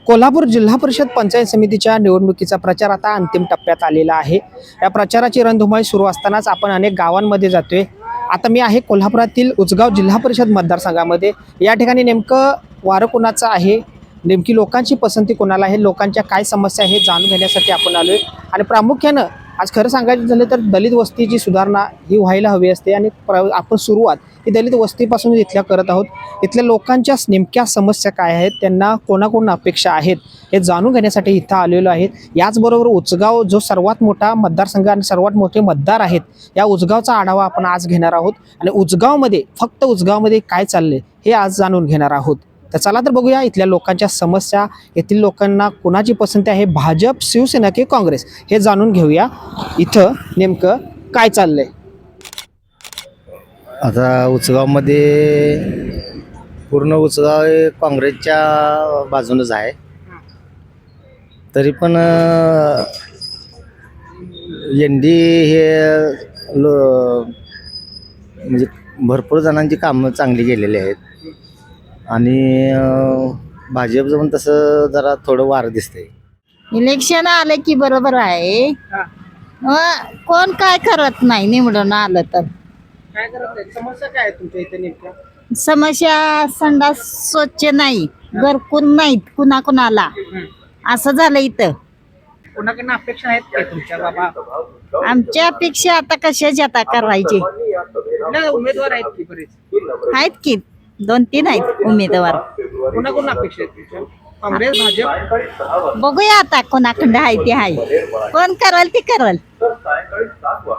कोल्हापूर जिल्हा परिषद पंचायत समितीच्या निवडणुकीचा प्रचार आता अंतिम टप्प्यात आलेला आहे। या प्रचाराची रणधुमाळी सुरू असतानाच आपण अनेक गावांमध्ये जातोय। आता मी आहे कोल्हापुरातील उचगाव जिल्हा परिषद मतदारसंघामध्ये। या ठिकाणी नेमकं वारं कोणाचं आहे, नेमकी लोकांची पसंती कोणाला आहे, लोकांच्या काय समस्या आहे हे जाणून घेण्यासाठी आपण आलोय। आणि प्रामुख्यानं आज खरं सांगायचं झालं तर दलित वस्तीची सुधारणा ही व्हायला हवी असते आणि आपण सुरुवात ही दलित वस्तीपासून इथल्या करत आहोत। इथल्या लोकांच्या नेमक्या समस्या काय आहेत, त्यांना कोणाकोण अपेक्षा आहेत हे जाणून घेण्यासाठी इथं आलेलो आहेत। याचबरोबर उचगाव जो सर्वात मोठा मतदारसंघ आणि सर्वात मोठे मतदार आहेत, या उचगावचा आढावा आपण आज घेणार आहोत आणि उचगावमध्ये फक्त उचगावमध्ये काय चाललंय हे आज जाणून घेणार आहोत। तर चला तर बघूया इथल्या लोकांच्या समस्या, येथील लोकांना कोणाची पसंती आहे, भाजप, शिवसेना की काँग्रेस, हे जाणून घेऊया इथं नेमकं काय चाललंय। आता उचगावमध्ये पूर्ण उचगाव हे काँग्रेसच्या बाजूनच आहे। तरी पण एनडी हे म्हणजे भरपूर जणांची कामं चांगली केलेली आहेत आणि भाजपचं पण तसं जरा थोडं वार दिसतंय। इलेक्शन आलं की बरोबर आहे। कोण काय करत नाही निवडून आलं तर। काय करत समस्या काय आहे तुमच्या इथे नेमक्या? समस्या संडास स्वच्छ नाही, घरकुल नाहीत कुणाकुणाला, असं झालं इथं। कोणाकडनं अपेक्षा आहेत काय तुमच्या बाबा? आमच्या अपेक्षा आता कशाची आता करायची, उमेदवार आहेत की बरेच? आहेत की 2-3 आहेत उमेदवार। कोणाकडून अपेक्षा आहेत तुमच्या? काँग्रेस, भाजप? बघूया आता कोणाकडं आहे ते आहे, कोण करल ते करल।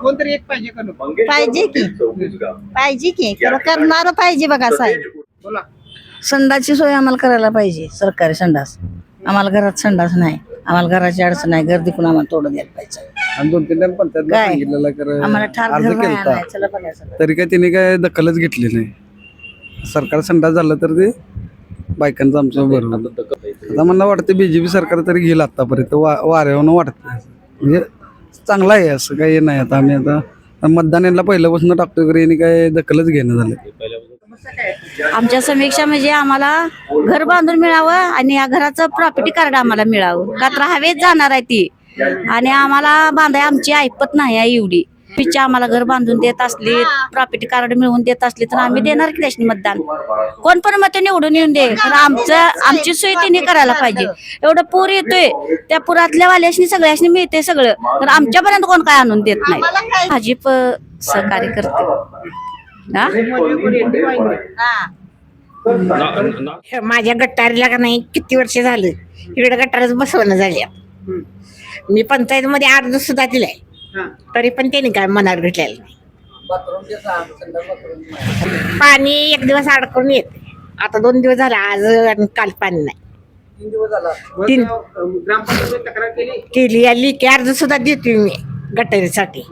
कोणतरी एक पाहिजे का नको? पाहिजे की करणार पाहिजे बघा साहेब। बोला। संडासची सोय आम्हाला करायला पाहिजे, सरकारी संडास। आम्हाला घरात संडास नाही, आम्हाला घराची अडचण नाही, गर्दी पण आम्हाला तोडून द्यायला पाहिजे। आणि 2-3 टाइम पंचायतला काय? सांगितलेलं कर आम्हाला ठार अर्ज घर नाही केलता, आणायचं, चला बघायचं। तरी काय तिने काय दखलच घेतली नाही। सरकार संडास झालं तर ते बायकांचं आमचं बरोबर। आता मला वाटतं बीजेपी सरकार तरी घेईल आतापर्यंत, वाऱ्यावरून वाटतं म्हणजे चांगलं आहे, असं काही नाही। आता आम्ही आता मतदान यांना पहिल्यापासून टाकतोय, तरी यांनी काय दखलच घेणं झालं। आमच्या समीक्षा म्हणजे आम्हाला घर बांधून मिळावं आणि या घराचं प्रॉपर्टी कार्ड आम्हाला मिळावं, का तर हवेत जाणार आहे ती आणि आम्हाला बांधाय आमची ऐपत नाही आहे एवढी। पिच्चा आम्हाला घर बांधून देत असली, प्रॉपर्टी कार्ड मिळवून देत असली तर आम्ही देणार की त्याशी मतदान। कोण पण मत निवडून येऊन दे, तर आमची सोय त्यांनी करायला पाहिजे। एवढं पूर येतोय, त्या पुरातल्या वाल्याशी सगळ्याशी मिळते सगळं, तर आमच्यापर्यंत कोण काय आणून देत नाही। भाजप सहकार्य करते। माझ्या गटारीला का नाही किती वर्ष झालं इकडे गटारच बसवणं झाली। मी पंचायत मध्ये अर्ज सुद्धा दिलाय, तरी पण त्यांनी काय मनावर घेतलेलं नाही। पाणी एक दिवस अडकून येते, आता 2 दिवस झाले, आज आणि काल पाणी नाही। 3 ग्रामपंचायत तक्रार केली, आली की अर्ज सुद्धा देतोय मी गटारीसाठी,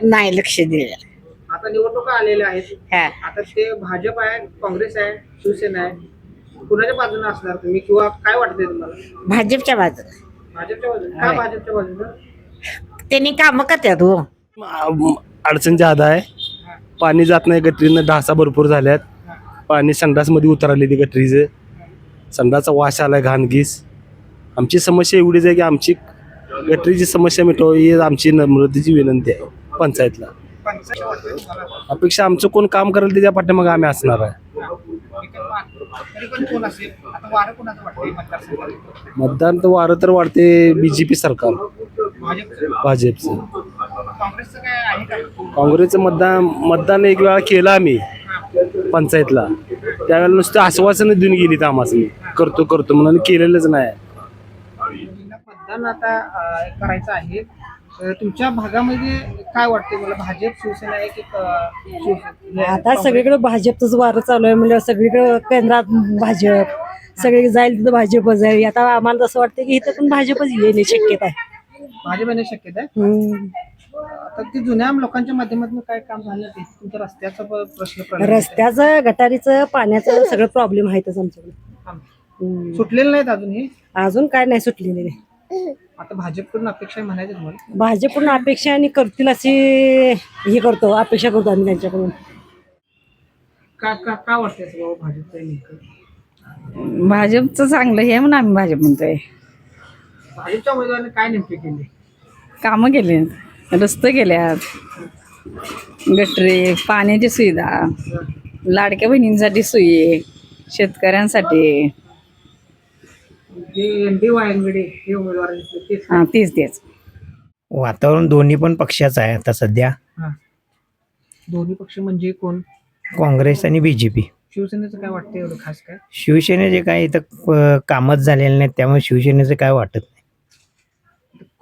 नाही लक्ष दिलेलं। आता निवडणुका आलेल्या आहेत, हा, आता ते भाजप आहे, काँग्रेस आहे, शिवसेना आहे, कुणाच्या बाजूने असणार तुम्ही किंवा काय वाटतंय तुम्हाला? भाजपच्या बाजूने। भाजपच्या बाजूने का? भाजपच्या बाजूने त्यांनी काम करतात हो। अडचण ज्यादा आहे, पाणी जात नाही, गटरीनं ढासा भरपूर झाल्यात, पाणी संडासमध्ये उतरले ती गटरीचं, संडासचा वास आलाय घाणगीस। आमची समस्या एवढीच आहे की आमची गटरीची समस्या मिटवावी ही आमची नम्रतेची विनंती आहे पंचायतला। अपेक्षा आमचं कोण काम करेल त्याच्या पाठीमागे आम्ही असणार आहे। मतदान तर वारं तर वाढते बीजेपी सरकार, भाजपचं। काँग्रेसचं मतदान एक वेळा केलं आम्ही पंचायतला, त्यावेळेला नुसतं आश्वासन देऊन गेली तर आम्हाला करतो म्हणून केलेलंच नाही। मतदान आता करायचं आहे, तुमच्या भागामध्ये काय वाटते मला, भाजप, शिवसेना आहे की आता सगळीकडे भाजपच वारं चालू आहे, म्हणजे सगळीकडे केंद्रात भाजप, सगळी जाईल तिथं भाजपच आहे। आता आम्हाला तसं वाटतं की इथं पण भाजपच येण्याची शक्यता आहे। भाजप येण्याची शक्यता आहे। आता ती जुन्या लोकांच्या माध्यमातून काय काम झालं ते तुमच्या रस्त्याचा प्रश्न, रस्त्याचं, गटारीचं, पाण्याचं सगळं प्रॉब्लेम आहेतच आमच्याकडे, सुटलेलं नाहीत अजूनही? अजून काय नाही सुटलेले नाही। आता भाजपकडून अपेक्षा म्हणायचं तुम्हाला? भाजपकडून अपेक्षा आणि करतील अशी हे करतो, अपेक्षा करतो आम्ही त्यांच्याकडून। का वाटतंय बाबा भाजपचं नेमकं? भाजपचं चांगलं हे म्हणून आम्ही भाजप म्हणतोय. भाजपच्या उमेदवाराने काय नेमके केले? कामं केले, रस्ते केल्यात, गटरे, पाण्याची सुविधा, लाडक्या बहिणींसाठी सोयी, शेतकऱ्यांसाठी. जे वायंगडे हे उमेदवार तेच हां तेच. वातावरण दोन्ही पण पक्षाचं आहे आता सध्या. दोन्ही पक्ष म्हणजे कोण? काँग्रेस आणि बीजेपी. शिवसेनेचं काय वाटतं एवढं खास काय? शिवसेनेचे काय इथं कामच झालेले नाहीत, त्यामुळे शिवसेनेचं काय वाटत नाही.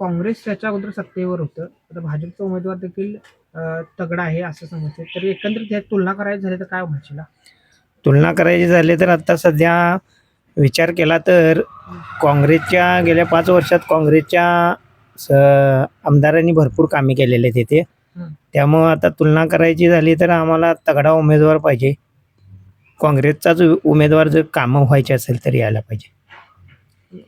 काँग्रेस त्याच्या अगोदर सत्तेवर होतं, आता भाजपचा उमेदवार देखील तगडा आहे असं समजतं. तर एकंदरीत ह्यात तुलना करायची झाली तर काय म्हणशील? तुलना करायची झाली तर आता सध्या विचार केला तर काँग्रेसच्या गेल्या 5 वर्षात काँग्रेसच्या आमदारांनी भरपूर कामे केलेले आहेत तिथे. त्यामुळं आता तुलना करायची झाली तर आम्हाला तगडा उमेदवार पाहिजे. काँग्रेसचाच उमेदवार जर कामं व्हायची असेल तर यायला पाहिजे.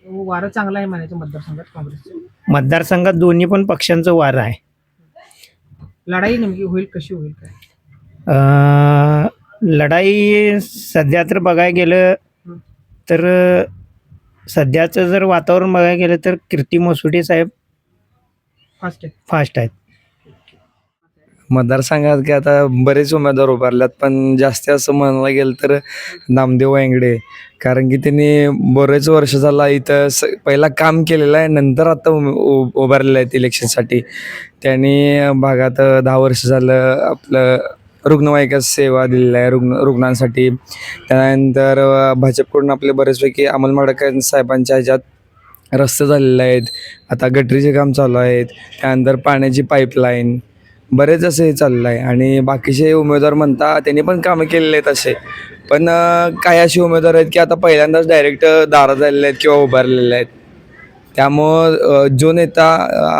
वारं चांगलं आहे म्हणायचं मतदारसंघात काँग्रेसचं. मतदारसंघात दोन्ही पण पक्षांचं वारं आहे. लढाई नेमकी होईल कशी होईल काय? लढाई सध्या तर बघायला गेलं तर सध्याचं जर वातावरण बघायला गेलं तर कीर्ती मसुडे साहेब फास्ट आहेत. मतदारसंघात की आता बरेच उमेदवार उभारल्यात, पण जास्त असं म्हणायला गेलं तर नामदेव वायंगडे, कारण की त्यांनी बरेच वर्ष झाला इथं पहिला काम केलेलं आहे, नंतर आता उभारलेलं आहेत इलेक्शनसाठी. त्यांनी भागात 10 वर्ष झालं आपलं रुग्णवाहिका सेवा दिलेल्या आहे रुग्णांसाठी. त्यानंतर भाजपकडून आपले बरेचपैकी अमल माडकर साहेबांच्या ह्याच्यात रस्ते झालेले आहेत, आता गटरीचे काम चालू आहेत, त्यानंतर पाण्याची पाईपलाईन, बरेच असे चाललं आहे. आणि बाकीचे उमेदवार म्हणता त्यांनी पण कामं केलेले आहेत असे, पण काही असे उमेदवार आहेत की आता पहिल्यांदाच डायरेक्ट दारात झालेले आहेत किंवा उभारलेले आहेत. त्यामुळं जो नेता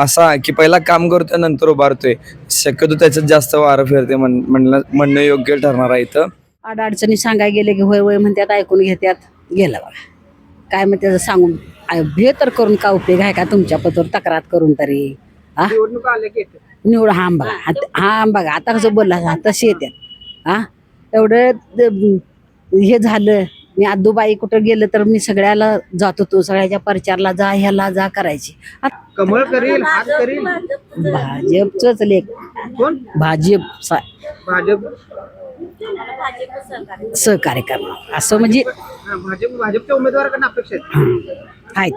असा की पहिला काम करतोय नंतर उभारतोय, शक्यतो त्याच्यात जास्त वारं फिरते म्हणणं योग्य ठरणार आहे इथं. अडचणी सांगायला गेले की होय होय म्हणतात, ऐकून घेतात, गेलं बघा. काय म्हणते सांगून हे तर करून का उपयोग आहे का तुमच्या पत्रावर तक्रार करून तरी? निवडणूक आल्या की येते. निवड हा बघा आता कसं बोलला तसे येतात. एवढं हे झालं, मी आदूबाई कुठं गेलं तर मी सगळ्याला जात होतो, सगळ्याच्या प्रचारला जा, ह्याला जा करायची. कमळ करील, हात करील. भाजपच लेख कोण? भाजप सहकार्य करणार असं म्हणजे भाजपच्या उमेदवाराकडून अपेक्षा आहेत. आहेत.